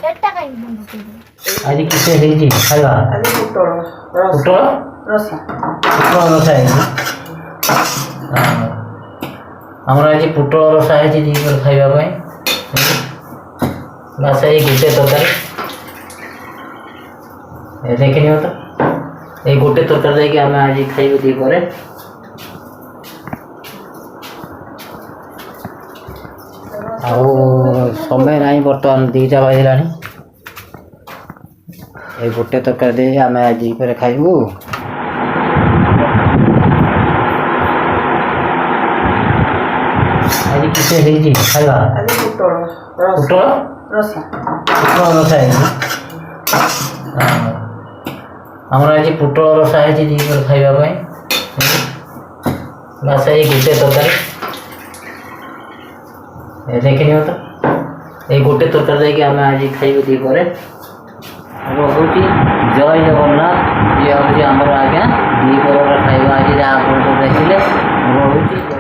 ଏଟା କାଇଁ ବନ୍ଦ ଆଜି କିତେ ହେଇଛି ଖାଇବା? ଆଜି ପୋଟଳ ରସ ହେଇଛି। ଆମର ଆଜି ପୋଟଳ ରସା ହେଇଛି ଦିପହର ଖାଇବା ପାଇଁ। ବାସ ଏଇ ଗୋଟେ ତରକାରୀ ଦେଖିନିଅ ତ, ଏଇ ଗୋଟେ ତରକାରୀ ଦେଇକି ଆମେ ଆଜି ଖାଇବୁ ଦିପହରେ। ଆଉ ସମୟ ନାହିଁ, ବର୍ତ୍ତମାନ 2ଟା ବାଜିଲାଣି। ଏଇ ଗୋଟେ ତରକାରୀ ଦେଇ ଆମେ ଆଜି ପରେ ଖାଇବୁ। ଆଜି କିତେ ହେଇଛି ଖାଇବା? ଆଜି ପୋଟଳ ରସା ହେଇଛି। ଆମର ଆଜି ପୋଟଳ ରସା ହେଇଛି ଦିପହର ଖାଇବା ପାଇଁ। ବାସ ଏଇ ଗୋଟେ ତରକାରୀ ଦେଖିନିଅ ତ, ଏଇ ଗୋଟେ ତରକାରୀ ଦେଇକି ଆମେ ଆଜି ଖାଇବୁ ଦିପହରେ। ରହୁଛି ଜୟ ଜଗନ୍ନାଥ। ଇଏ ହେଉଛି ଆମର ଆଜ୍ଞା ଦିପହରର ଖାଇବା ଆଜି ଯାହା ଆପଣ ଦେଖିଲେ। ରହୁଛି।